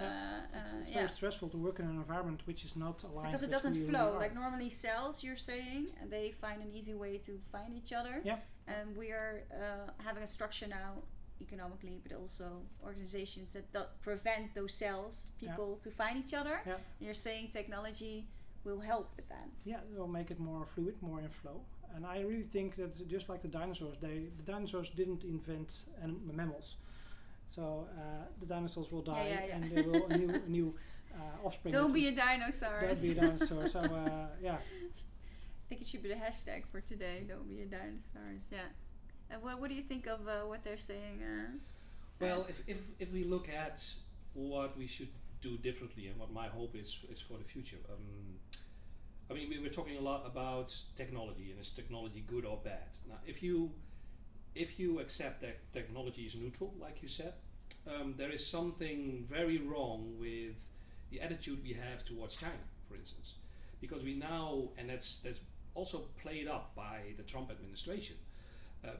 It's very stressful to work in an environment which is not aligned Because it with who doesn't you flow. really are. Like normally cells, you're saying, and they find an easy way to find each other. Yeah. And we are having a structure now, economically, but also organizations that prevent those cells, people, to find each other. Yeah. And you're saying technology will help with that. Yeah, it will make it more fluid, more in flow. And I really think that just like the dinosaurs, the dinosaurs didn't invent mammals. So the dinosaurs will die, Yeah. and there will a new offspring. Don't that be a dinosaur. Don't be a dinosaur. So yeah. I think it should be the hashtag for today. Don't be a dinosaurs. Yeah. And what do you think of what they're saying? Well, if we look at what we should do differently and what my hope is for the future. I mean, we were talking a lot about technology, and is technology good or bad? Now, if you accept that technology is neutral, like you said, there is something very wrong with the attitude we have towards China, for instance, because we now, and that's also played up by the Trump administration.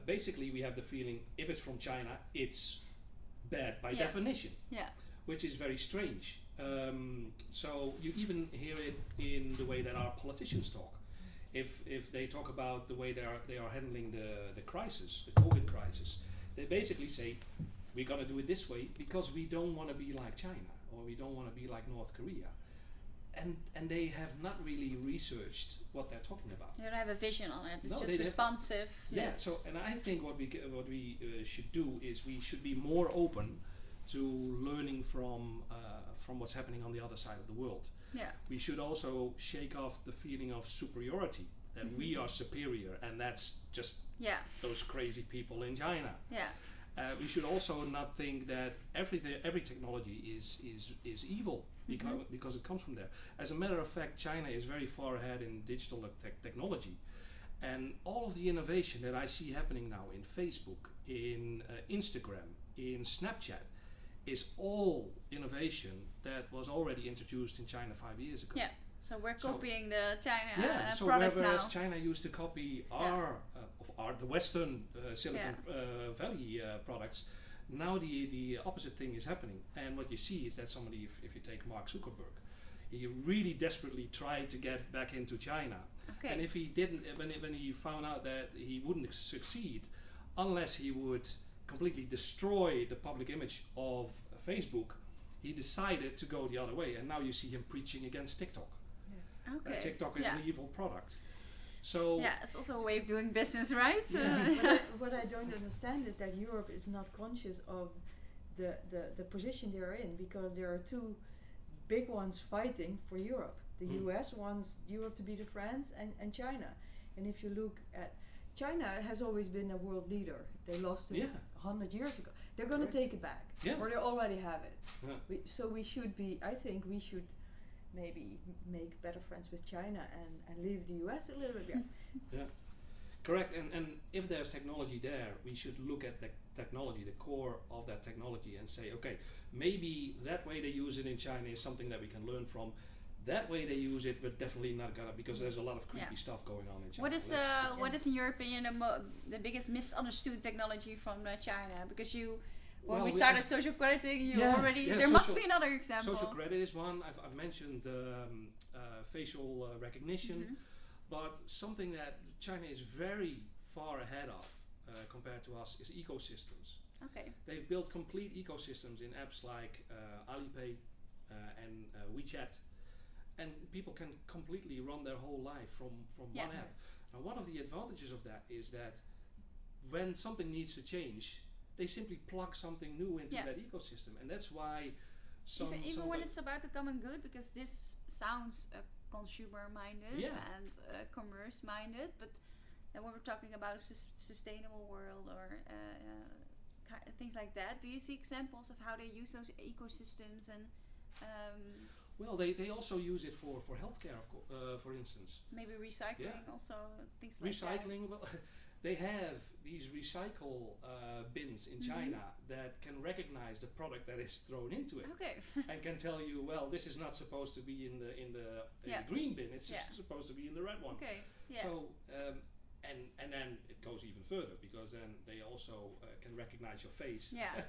Basically, we have the feeling if it's from China, it's bad by definition, which is very strange. So you even hear it in the way that our politicians talk. If they talk about the way they are handling the crisis, the COVID crisis, they basically say we're gonna do it this way because we don't want to be like China or we don't want to be like North Korea. And they have not really researched what they're talking about. They don't have a vision on it. It's No, just they responsive. Yeah. So, and I think what we should do is we should be more open to learning from what's happening on the other side of the world. Yeah. We should also shake off the feeling of superiority, that we are superior, and that's just those crazy people in China. Yeah. We should also not think that every technology is evil because it comes from there. As a matter of fact, China is very far ahead in digital technology, and all of the innovation that I see happening now in Facebook, in Instagram, in Snapchat, is all innovation that was already introduced in China 5 years ago. Yeah. So we're copying the China so products whereas now. China used to copy the Western Silicon Valley products, now the opposite thing is happening. And what you see is that somebody, if you take Mark Zuckerberg, he really desperately tried to get back into China. Okay. And if he didn't, when he found out that he wouldn't succeed unless he would completely destroy the public image of Facebook, he decided to go the other way. And now you see him preaching against TikTok. Okay. TikTok is an evil product. So it's also a way of doing business, right? What I don't understand is that Europe is not conscious of the position they're in, because there are two big ones fighting for Europe. The US wants Europe to be the France and China. And if you look at China, has always been a world leader. They lost it 100 years ago. They're going to take it back, or they already have it. Yeah. So we should be. I think we should maybe make better friends with China and leave the US a little bit behind. Yeah, correct. And if there's technology there, we should look at the technology, the core of that technology, and say, okay, maybe that way they use it in China is something that we can learn from. That way they use it, but definitely not gonna, because there's a lot of creepy stuff going on in China. What is in your opinion the biggest misunderstood technology from China? Because when we started social crediting, there must be another example. Social credit is one. I've mentioned facial recognition, but something that China is very far ahead of compared to us is ecosystems. Okay. They've built complete ecosystems in apps like Alipay and WeChat, and people can completely run their whole life from one app. And one of the advantages of that is that when something needs to change, they simply plug something new into Yeah. that ecosystem, and that's why some even when like- it's about the common good, because this sounds consumer-minded Yeah. and commerce-minded, but then when we're talking about a sustainable world or things like that, do you see examples of how they use those ecosystems and well, they also use it for healthcare, for instance. maybe recycling Yeah. also, things like that? Recycling, well, they have these recycle bins in China that can recognize the product that is thrown into it, Okay. and can tell you, well, this is not supposed to be in the Yeah. green bin. It's Yeah. supposed to be in the red one. Okay. Yeah. So and then it goes even further, because then they also can recognize your face. Yeah.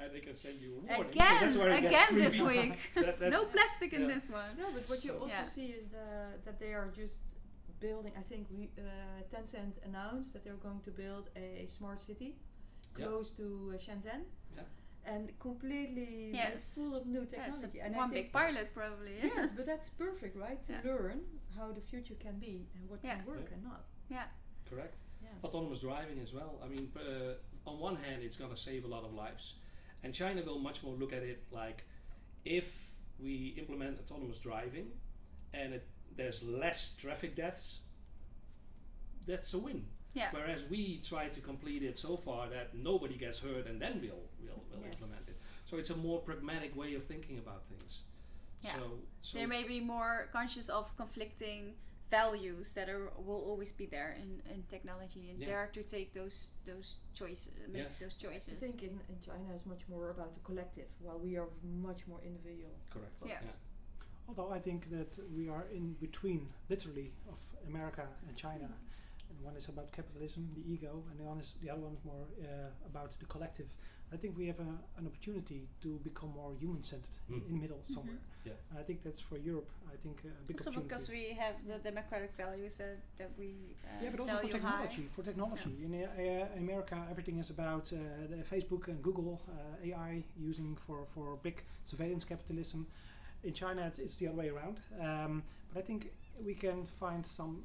And they can send you a warning. So Again, that's where it gets again this creepy. week. That's- No plastic in yeah. this one. No, but what you So- also Yeah. see is that they are just building. I think Tencent announced that they're going to build a smart city Yeah. close to Shenzhen, Yeah. and completely Yes. full of new Yeah, it's technology. And I one think big pilot probably. Yeah. yes, but that's perfect, right? To Yeah. learn how the future can be and what Yeah. can work Yeah. and not. Yeah. Correct. Yeah. Autonomous driving as well. I mean, on one hand, it's going to save a lot of lives, and China will much more look at it like, if we implement autonomous driving and there's less traffic deaths, that's a win. Yeah. Whereas we try to complete it so far that nobody gets hurt, and then we'll Yeah. implement it. So it's a more pragmatic way of thinking about things. Yeah. So They may be more conscious of conflicting values that will always be there in technology, and Yeah. dare to take those choices, make Yeah. those choices. I think in China it's much more about the collective, while we are much more individual. correct. Yeah. Although I think that we are in between, literally, of America and China. And one is about capitalism, the ego, and the other one is more about the collective. I think we have an opportunity to become more human-centered in the middle somewhere. Yeah. And I think that's for Europe. I think a big also opportunity. because we have the democratic values that we Yeah, but also value for technology. high. For technology, in America, everything is about the Facebook and Google AI using for big surveillance capitalism. In China, it's the other way around. But I think we can find some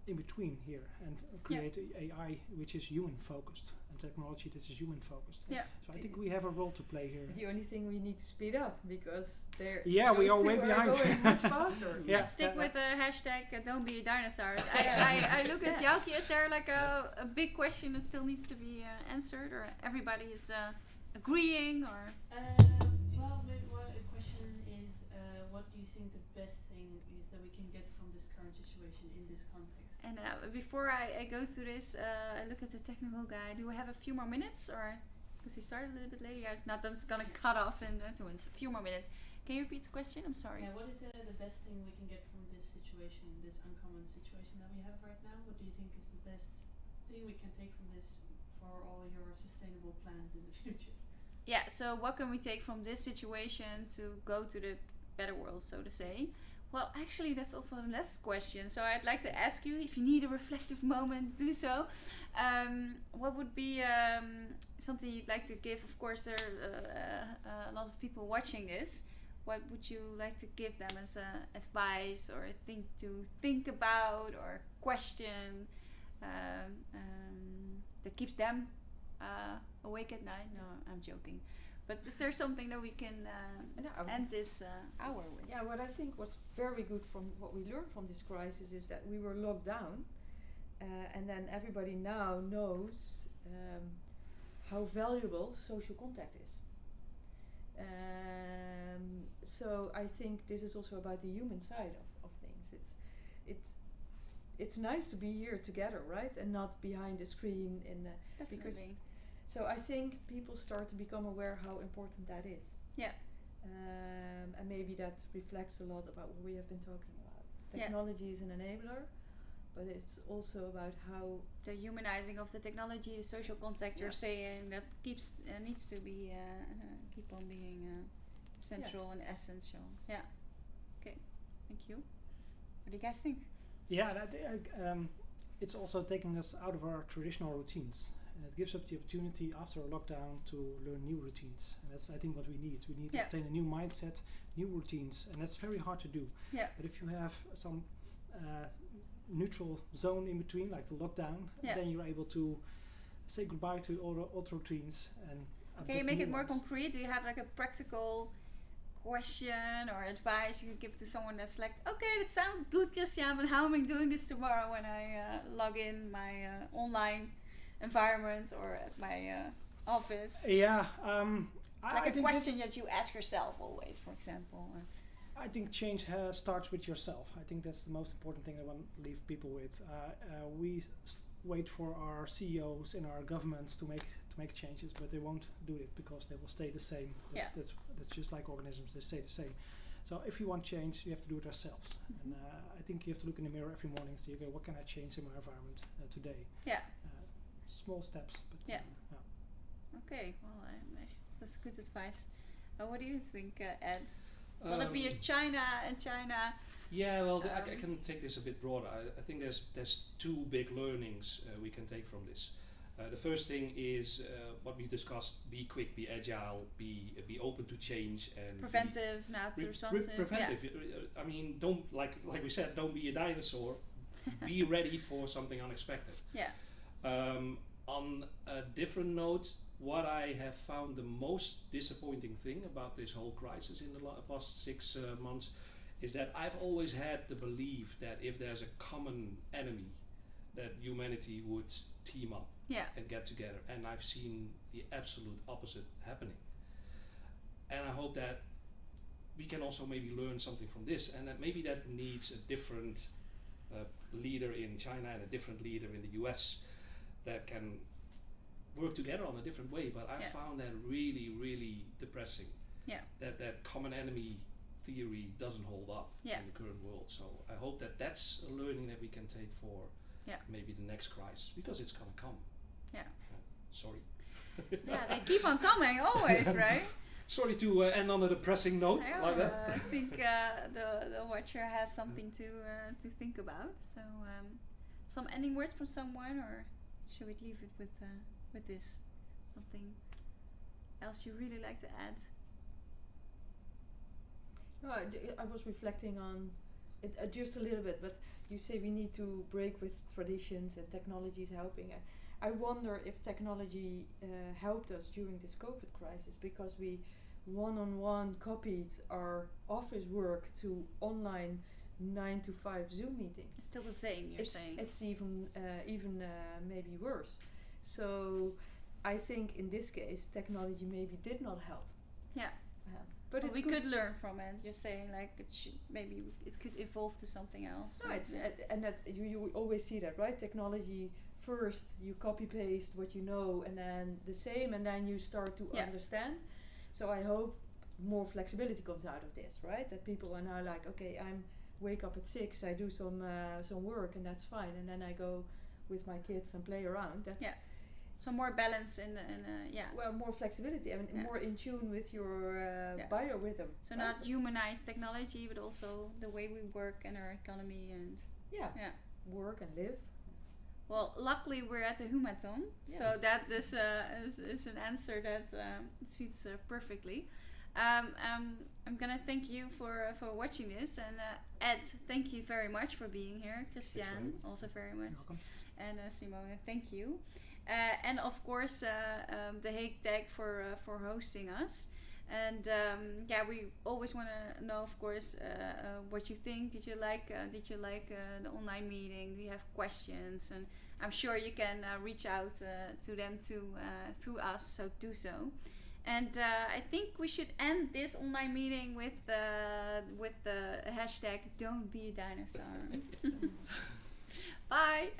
in between here and create AI which is human focused and technology that is human focused. Yeah. So I think we have a role to play here. The only thing we need to speed up, because they're Yeah, we those are way two behind. going much faster. Yeah. Stick with the hashtag don't be dinosaurs. Yeah. I look at Yeah. Yauki. Is there like a big question that still needs to be answered, or everybody is agreeing, or Well, maybe a question is, what do you think the best thing is that we can get from this current situation in this context? and before I go through this, I look at the technical guy. Do we have a few more minutes, or because we started a little bit later? Yeah, it's not that it's gonna cut off in 2 minutes. A few more minutes. Can you repeat the question? I'm sorry. Yeah, what is the best thing we can get from this situation, this uncommon situation that we have right now? What do you think is the best thing we can take from this for all your sustainable plans in the future? Yeah, so what can we take from this situation to go to the better world, so to say? Well, actually, that's also the next question. So I'd like to ask you, if you need a reflective moment, do so. What would be something you'd like to give? Of course, there are a lot of people watching this. What would you like to give them as advice, or a thing to think about, or question that keeps them awake at night? No, I'm joking. But is there something that we can end this hour with? Yeah, what I think what's very good from what we learned from this crisis is that we were locked down, and then everybody now knows how valuable social contact is. So I think this is also about the human side of things. It's nice to be here together, right, and not behind a screen in the. Definitely. So I think people start to become aware how important that is. Yeah. And maybe that reflects a lot about what we have been talking about. Yeah. Technology is an enabler, but it's also about how The humanizing of the technology, the social contact you're saying, that needs to be keep on being central and essential. Yeah. Okay. Thank you. What do you guys think? Yeah, it's also taking us out of our traditional routines. And it gives us the opportunity after a lockdown to learn new routines. And that's, I think, what we need. We need to obtain a new mindset, new routines. And that's very hard to do. Yeah. But if you have some neutral zone in between, like the lockdown, then you're able to say goodbye to all the old routines and Can you adopt make new it more ones. concrete? Do you have like a practical question or advice you could give to someone that's like, okay, that sounds good, Christian, but how am I doing this tomorrow when I log in my online environment or at my office? Yeah, It's like I a think question that you ask yourself always, for example. I think change starts with yourself. I think that's the most important thing I want to leave people with. We wait for our CEOs and our governments to make changes, but they won't do it because they will stay the same. That's just like organisms; they stay the same. So if you want change, you have to do it ourselves. And I think you have to look in the mirror every morning and see, okay, what can I change in my environment today? Yeah. Small steps, but Yeah. Okay, well, that's good advice. What do you think, Ed? Will it be a China? Yeah, well, I can take this a bit broader. I think there's two big learnings we can take from this. The first thing is what we've discussed: be quick, be agile, be open to change, and preventive, not responsive. Preventive. I mean, don't like we said, don't be a dinosaur. Be ready for something unexpected. Yeah. On a different note, what I have found the most disappointing thing about this whole crisis in the past 6 months is that I've always had the belief that if there's a common enemy, that humanity would team up and get together. And I've seen the absolute opposite happening. And I hope that we can also maybe learn something from this, and that maybe that needs a different leader in China and a different leader in the US that can work together on a different way. But I found that really, really depressing. Yeah. That common enemy theory doesn't hold up in the current world. So I hope that that's a learning that we can take for maybe the next crisis, because it's gonna come. Yeah. Sorry. Yeah, they keep on coming always, right? Sorry to end on a depressing note like that. I think the watcher has something to think about. So some ending words from someone, or should we leave it with this? Something else you really like to add? No, I was reflecting on it just a little bit, but you say we need to break with traditions and technology is helping. I wonder if technology helped us during this COVID crisis, because we one-on-one copied our office work to online 9 to 5 Zoom meetings. It's still the same, you're saying. It's even maybe worse. So I think in this case technology maybe did not help. Yeah. But we could learn from it. You're saying like maybe it could evolve to something else. No, and that you always see that, right? Technology first you copy paste what you know, and then the same, and then you start to understand. So I hope more flexibility comes out of this, right? That people are now like, okay, I'm wake up at 6, I do some work, and that's fine, and then I go with my kids and play around. That's so more balance in well, more flexibility and more in tune with your biorhythm. So not humanize technology, but also the way we work and our economy and work and live. Well, luckily we're at a Humathon, so that this is an answer that suits perfectly. I'm gonna thank you for watching this, and Ed, thank you very much for being here. Christian, also very much, and Simone, thank you. And of course, the Hague Tag for hosting us. And we always want to know, of course, what you think. Did you like the online meeting? Do you have questions? And I'm sure you can reach out to them through us. So do so. And I think we should end this online meeting with the hashtag Don't Be a Dinosaur. Bye.